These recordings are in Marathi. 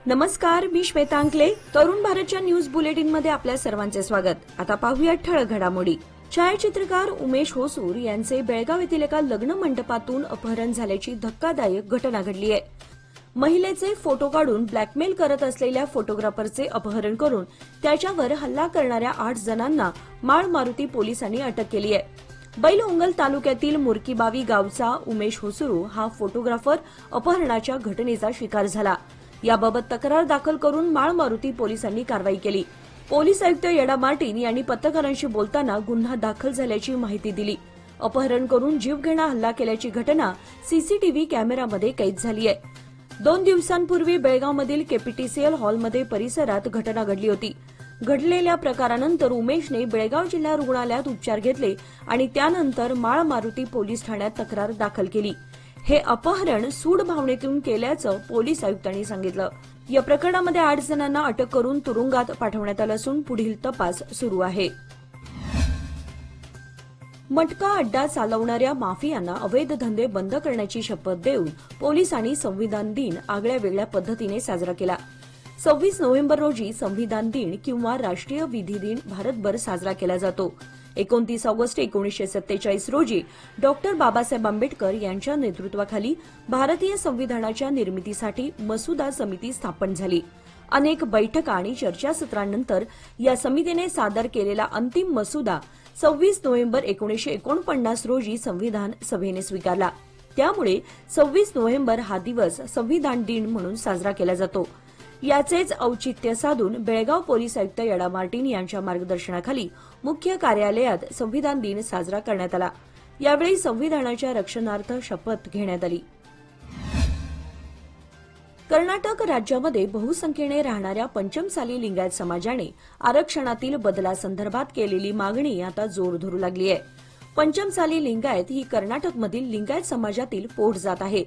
नमस्कार, मी श्वेता अंकले. तरुण भारतच्या न्यूज बुलेटिन मध्ये आपल्या सर्वांचे स्वागत. आता पाहूया ठळक घडामोडी. छायाचित्रकार उमेश होसूर यांचे बेळगाव येथील एका लग्न मंडपातून अपहरण झाल्याची धक्कादायक घटना घडली आहे. महिलेचे फोटो काढून ब्लॅकमेल करत असलेल्या फोटोग्राफरचे अपहरण करून त्याच्यावर हल्ला करणाऱ्या 8 जणांना माळ मारुती पोलिसांनी अटक केली आहे. बैलहोंगल तालुक्यातील मुरकीबावी गावचा उमेश होसुरू हा फोटोग्राफर अपहरणाच्या घटनेचा शिकार झाला. याबाबत तक्रार दाखल करून माळ मारुती पोलिसांनी कारवाई केली. पोलीस आयुक्त येडा मार्टिन यांनी पत्रकारांशी बोलताना गुन्हा दाखल झाल्याची माहिती दिली. अपहरण करून जीवघेणा हल्ला केल्याची घटना सीसीटीव्ही कॅमेरामध्ये कैद झाली आहे. 2 दिवसांपूर्वी बेळगावमधील केपीटीसीएल हॉलमध्ये परिसरात घटना घडली होती. घडलेल्या प्रकारानंतर उमेशने बेळगाव जिल्हा रुग्णालयात उपचार घेतले आणि त्यानंतर माळ मारुती पोलीस ठाण्यात तक्रार दाखल केली. हे अपहरण सूड भावनेतून केल्याचं पोलीस आयुक्तांनी सांगितलं. या प्रकरणामध्ये 8 जणांना अटक करून तुरुंगात पाठवण्यात आलं असून पुढील तपास सुरू आहे. मटका अड्डा चालवणाऱ्या माफियांना अवैध धंदे बंद करण्याची शपथ देऊन पोलिसांनी संविधान दिन आगळ्या वेगळ्या पद्धतीने साजरा केला. 26 नोव्हेंबर रोजी संविधान दिन किंवा राष्ट्रीय विधी दिन भारतभर साजरा केला जातो. 29 ऑगस्ट 1947 रोजी डॉ. बाबासाहेब आंबेडकर यांच्या नेतृत्वाखाली भारतीय संविधानाच्या निर्मितीसाठी मसुदा समिती स्थापन झाली. अनेक बैठका आणि चर्चासत्रांनंतर या समितीने सादर केलेला अंतिम मसुदा 26 नोव्हेंबर 1949 रोजी संविधान सभेने स्वीकारला. त्यामुळे 26 नोव्हेंबर हा दिवस संविधान दिन म्हणून साजरा केला जातो. याचेच औचित्य साधून बेळगाव पोलीस आयुक्त येडा मार्टिन यांच्या मार्गदर्शनाखाली मुख्य कार्यालयात संविधान दिन साजरा करण्यात आला. यावेळी संविधानाच्या रक्षणार्थ शपथ घेण्यात आली. कर्नाटक राज्यामध्ये बहुसंख्येने राहणाऱ्या पंचमसाली लिंगायत समाजाने आरक्षणातील बदलासंदर्भात केलेली मागणी आता जोर धरू लागली आहे. पंचमसाली लिंगायत ही कर्नाटकमधील लिंगायत समाजातील पोटजात आहे.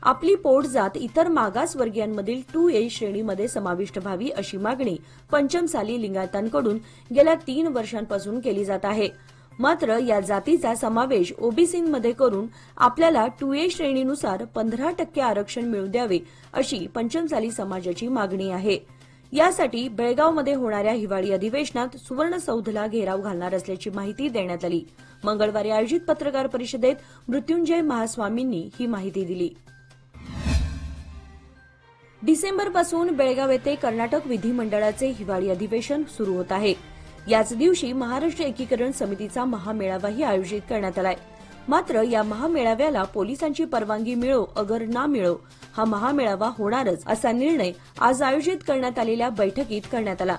आपली पोटजात इतर मागासवर्गीयांमधील 2A श्रेणीमध्ये समाविष्ट व्हावी अशी मागणी पंचमसाली लिंगायतांकडून गेल्या 3 वर्षांपासून केली जात आहे. मात्र या जातीचा समावेश ओबीसीमध्ये करून आपल्याला 2A श्रेणीनुसार 15% आरक्षण मिळू द्यावे अशी पंचमसाली समाजाची मागणी आहे. यासाठी बेळगावमध्ये होणाऱ्या हिवाळी अधिवेशनात सुवर्णसौधला घेराव घालणार असल्याची माहिती देण्यात आली. मंगळवारी आयोजित पत्रकार परिषदेत मृत्युंजय महास्वामींनी ही माहिती दिली. डिसेंबरपासून बेळगाव येथे कर्नाटक विधिमंडळाचे हिवाळी अधिवेशन सुरू होत आहे. याच दिवशी महाराष्ट्र एकीकरण समितीचा महामेळावाही आयोजित करण्यात आलाय. मात्र या महामेळाव्याला पोलिसांची परवानगी मिळो अगर ना मिळो हा महामेळावा होणारच असा निर्णय आज आयोजित करण्यात आलेल्या बैठकीत करण्यात आला.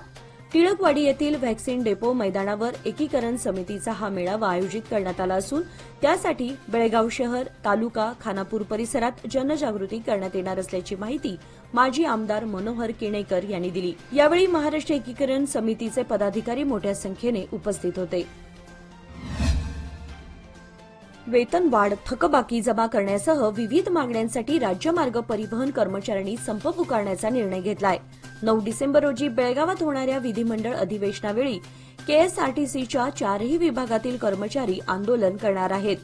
टिळकवाडी येथील व्हॅक्सिन डेपो मैदानावर एकीकरण समितीचा हा मेळावा आयोजित करण्यात आला असून त्यासाठी बेळगाव शहर, तालुका, खानापूर परिसरात जनजागृती करण्यात येणार असल्याची माहिती माजी आमदार मनोहर किणेकर यांनी दिली. यावेळी महाराष्ट्र एकीकरण समितीचे पदाधिकारी मोठ्या संख्येने उपस्थित होते. वेतनवाढ, थकबाकी जमा करण्यासह विविध मागण्यांसाठी राज्य मार्ग परिवहन कर्मचाऱ्यांनी संप पुकारण्याचा निर्णय घेतलाय. 9 डिसेंबर रोजी बेळगावात होणाऱ्या विधिमंडळ अधिवेशनावेळी केएसआरटीसीच्या 4ही विभागातील कर्मचारी आंदोलन करणार आहेत.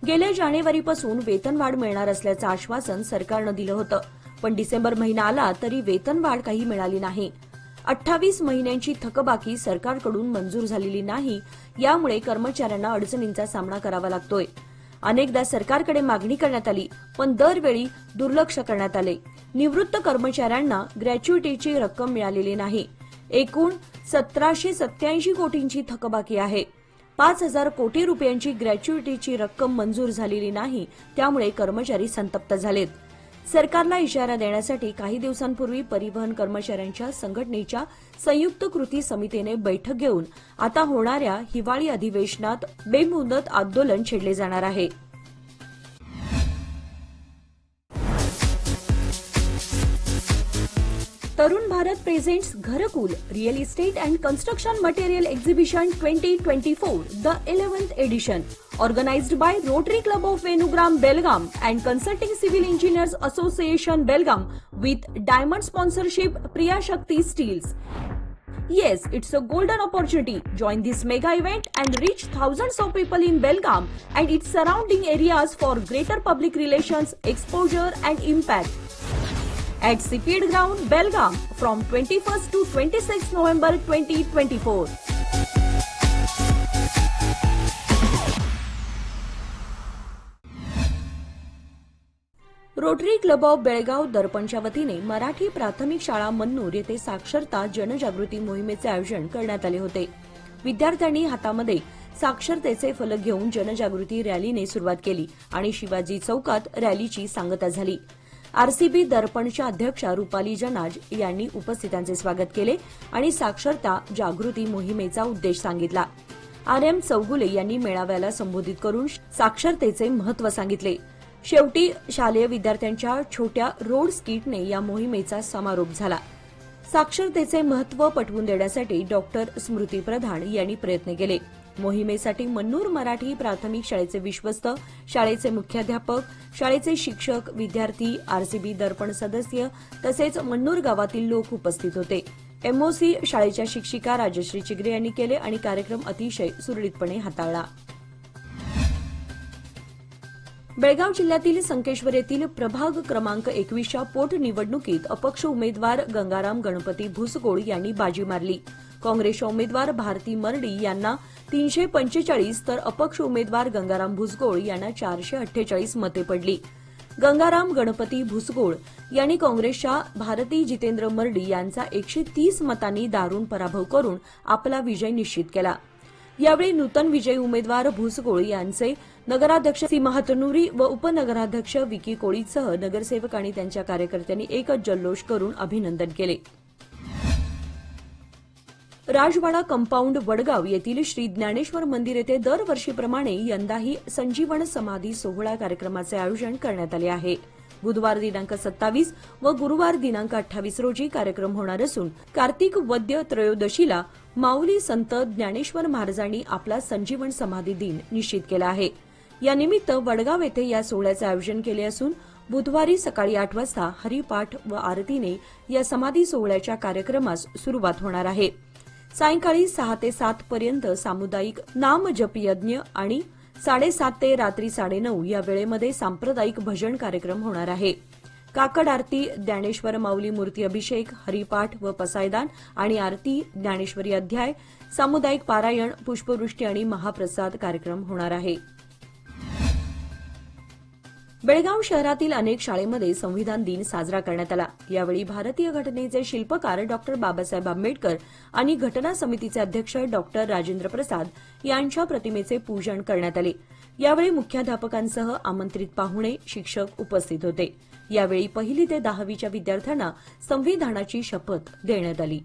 गेल्या जानेवारीपासून वेतनवाढ मिळणार असल्याचं आश्वासन सरकारनं दिलं होतं, पण डिसेंबर महिना आला तरी वेतनवाढ काही मिळाली नाही. 28 महिन्यांची थकबाकी सरकारकडून मंजूर झालेली नाही. यामुळे कर्मचाऱ्यांना अडचणींचा सामना करावा लागतोय. अनेकदा सरकारकडे मागणी करण्यात आली, पण दरवेळी दुर्लक्ष करण्यात आले. निवृत्त कर्मचाऱ्यांना ग्रॅच्युइटीची रक्कम मिळालेली नाही. एकूण 1787 कोटींची थकबाकी आहे. 5000 कोटी रुपयांची ग्रॅच्युइटीची रक्कम मंजूर झालेली नाही. त्यामुळे कर्मचारी संतप्त झालेत. सरकारला इशारा देण्यासाठी काही दिवसांपूर्वी परिवहन कर्मचाऱ्यांच्या संघटनेच्या संयुक्त कृती समितीने बैठक घेऊन आता होणाऱ्या हिवाळी अधिवेशनात बेमुदत आंदोलन छेडले जाणार आहे. तरुण भारत प्रेझेंट्स घरकुल real estate and construction material exhibition 2024 the 11th edition organized by Rotary Club of Venugram Belgaum and Consulting Civil Engineers Association Belgaum with diamond sponsorship Priya Shakti Steels. Yes, it's a golden opportunity. Join this mega event and reach thousands of people in Belgaum and its surrounding areas for greater public relations, exposure and impact. at Seafield Ground, Belgaum from 21st to 26th November 2024. Rotary club of Belgaum दर्पणच्या वतीने मराठी प्राथमिक शाळा मन्नूर येथे साक्षरता जनजागृती मोहिमेचे आयोजन करण्यात आले होते. विद्यार्थ्यांनी हातामध्ये साक्षरतेचे फलक घेऊन जनजागृती रॅलीने सुरुवात केली आणि शिवाजी चौकात रॅलीची सांगता झाली. आरसीबी दर्पणच्या अध्यक्षा रुपाली जनाज यांनी उपस्थितांचे स्वागत केले आणि साक्षरता जागृती मोहिमेचा उद्देश सांगितला. आर.एम. चौगुले यांनी मेळाव्याला संबोधित करून साक्षरतेचे महत्त्व सांगितले. शेवटी शालेय विद्यार्थ्यांच्या छोट्या रोड स्किटने या मोहिमेचा समारोप झाला. साक्षरतेचे महत्त्व पटवून देण्यासाठी डॉक्टर स्मृती प्रधान यांनी प्रयत्न केले. मोहिमेसाठी मन्नूर मराठी प्राथमिक शाळेचे विश्वस्त, शाळेचे मुख्याध्यापक, शाळेचे शिक्षक, विद्यार्थी, आरसीबी दर्पण सदस्य तसेच मन्नूर गावातील लोक उपस्थित होते. एमओसी शाळेच्या शिक्षिका राजश्री चिगरे यांनी केले आणि कार्यक्रम अतिशय सुरळीतपणे हाताळला. बेळगाव जिल्ह्यातील संकेश्वर येथील प्रभाग क्रमांक 21च्या पोटनिवडणुकीत अपक्ष उमेदवार गंगाराम गणपती भुसगोळ यांनी बाजी मारली. काँग्रेसच्या उमेदवार भारती मरडी यांना 345 तर अपक्ष उमेदवार गंगाराम भुसगोळ यांना 448 मते पडली. गंगाराम गणपती भुसगोळ यांनी काँग्रेसच्या भारती जितेंद्र मरडी यांचा 130 मतांनी दारुण पराभव करून आपला विजय निश्चित केला. यावेळी नूतन विजयी उमेदवार भुसगोळ यांचे नगराध्यक्ष सीमा हतनुरी व उपनगराध्यक्ष विकी कोळीसह नगरसेवक आणि त्यांच्या कार्यकर्त्यांनी एकच जल्लोष करून अभिनंदन केले. राजवाडा कंपाऊंड वडगाव येथील श्री ज्ञानेश्वर मंदिर येथे दरवर्षीप्रमाणे यंदाही संजीवन समाधी सोहळा कार्यक्रमाचे आयोजन करण्यात आले आहे. बुधवार दिनांक 27 व गुरुवार दिनांक 28 रोजी कार्यक्रम होणार असून कार्तिक वद्य त्रयोदशीला माऊली संत ज्ञानेश्वर महाराजांनी आपला संजीवन समाधी दिन निश्चित केला आहे. यानिमित्त वडगाव येथे या सोहळ्याचे आयोजन केले असून बुधवारी सकाळी 8 वाजता हरिपाठ व आरतीने या समाधी सोहळ्याच्या कार्यक्रमास सुरुवात होणार आहे. सायंकाळी 6 ते 7 पर्यंत सामुदायिक नामजप यज्ञ आणि 7:30 ते रात्री 9:30 या वेळेमध्ये सांप्रदायिक भजन कार्यक्रम होणार आहे. काकड आरती, ज्ञानेश्वर माऊली मूर्ती अभिषेक, हरिपाठ व पसायदान आणि आरती, ज्ञानेश्वरी अध्याय, सामुदायिक पारायण, पुष्पवृष्टी आणि महाप्रसाद कार्यक्रम होणार आहे. बेळगाव शहरातील अनेक शाळेमध्ये संविधान दिन साजरा करण्यात आला. यावेळी भारतीय घटनेचे शिल्पकार डॉ. बाबासाहेब आंबेडकर आणि घटना समितीचे अध्यक्ष डॉ. राजेंद्र प्रसाद यांच्या प्रतिमेचे पूजन करण्यात आले. यावेळी मुख्याध्यापकांसह आमंत्रित पाहुणे, शिक्षक उपस्थित होते. यावेळी 1ली ते 10वीच्या विद्यार्थ्यांना संविधानाची शपथ देण्यात आली.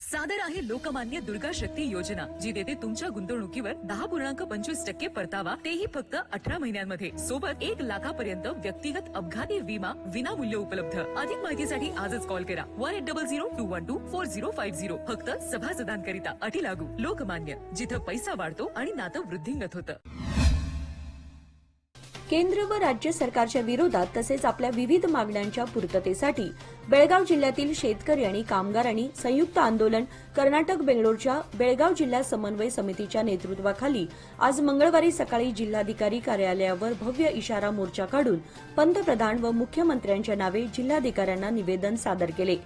सादर आहे लोकमान्य दुर्गा शक्ती योजना, जी देते तुमच्या गुंतवणुकीवर 10.25% परतावा, तेही फक्त 18 महिन्यांमध्ये. सोबत 1 लाखापर्यंत व्यक्तिगत अपघाती विमा विनामूल्य उपलब्ध. अधिक माहितीसाठी आजच कॉल करा 1800-212-4050. फक्त सभासदांकरिता. अटी लागू. लोकमान्य, जिथं पैसा वाढतो आणि नातं वृद्धिंगत होतं. केंद्र व राज्य सरकारच्या विरोधात तसेच आपल्या विविध मागण्यांच्या पूर्ततेसाठी बेळगाव जिल्ह्यातील शेतकरी आणि कामगारांनी संयुक्त आंदोलन कर्नाटक बेंगलोरच्या बेळगाव जिल्हा समन्वय समितीच्या नेतृत्वाखाली आज मंगळवारी सकाळी जिल्हाधिकारी कार्यालयावर भव्य इशारा मोर्चा काढून पंतप्रधान व मुख्यमंत्र्यांच्या नावे जिल्हाधिकाऱ्यांना निवेदन सादर केले.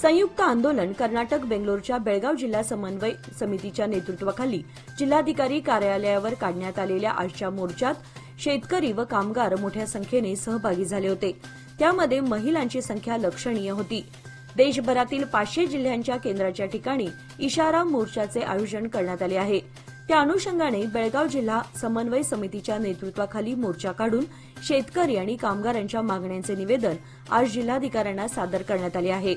संयुक्त आंदोलन कर्नाटक बेंगलोरच्या बेळगाव जिल्हा समन्वय समितीच्या नेतृत्वाखाली जिल्हाधिकारी कार्यालयावर काढण्यात आलेल्या आजच्या मोर्चात शेतकरी व कामगार मोठ्या संख्येने सहभागी झाले होते. त्यामध्ये महिलांची संख्या लक्षणीय होती. देशभरातील 500 जिल्ह्यांच्या केंद्राच्या ठिकाणी इशारा मोर्चाचे आयोजन करण्यात आले आहे. त्या अनुषंगाने बेळगाव जिल्हा समन्वय समितीच्या नेतृत्वाखाली मोर्चा काढून शेतकरी आणि कामगारांच्या मागण्यांचे निवेदन आज जिल्हाधिकाऱ्यांना सादर करण्यात आले आहे.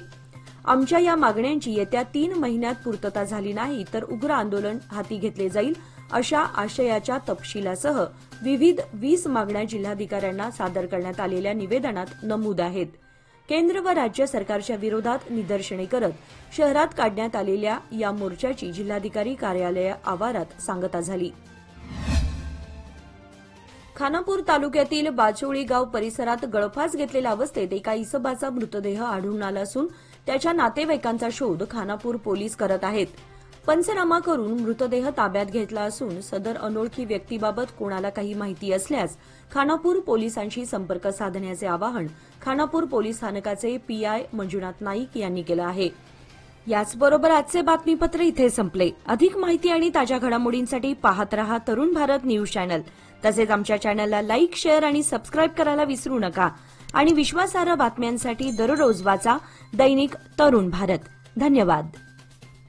आमच्या या मागण्यांची येत्या 3 महिन्यात पूर्तता झाली नाही तर उग्र आंदोलन हाती घेतले जाईल, अशा आशयाच्या तपशिलासह विविध 20 मागण्या जिल्हाधिकाऱ्यांना सादर करण्यात आलेल्या निवेदनात नमूद आहेत. केंद्र व राज्य सरकारच्या विरोधात निदर्शने करत शहरात काढण्यात आलेल्या या मोर्चाची जिल्हाधिकारी कार्यालय आवारात सांगता झाली. खानापूर तालुक्यातील बाचोळी गाव परिसरात गळफास घेतलेल्या अवस्थेत एका इसबाचा मृतदेह आढळून आला असून त्याच्या नातेवाईकांचा शोध खानापूर पोलीस करत आहेत. पंचनामा करून मृतदेह ताब्यात घेतला असून सदर अनोळखी व्यक्तीबाबत कोणाला काही माहिती असल्यास खानापूर पोलिसांशी संपर्क साधण्याचे आवाहन खानापूर पोलीस स्थानकाचे पीआय मंजुनाथ नाईक यांनी केलं आहे. याचबरोबर आजचे बातमीपत्र इथे संपले. अधिक माहिती आणि ताज्या घडामोडींसाठी पाहत रहा तरुण भारत न्यूज चॅनल. तसेच आमच्या चॅनलला लाईक, शेअर आणि सबस्क्राईब करायला विसरू नका. आणि विश्वासार्ह बातम्यांसाठी दररोज वाचा दैनिक तरुण भारत. धन्यवाद.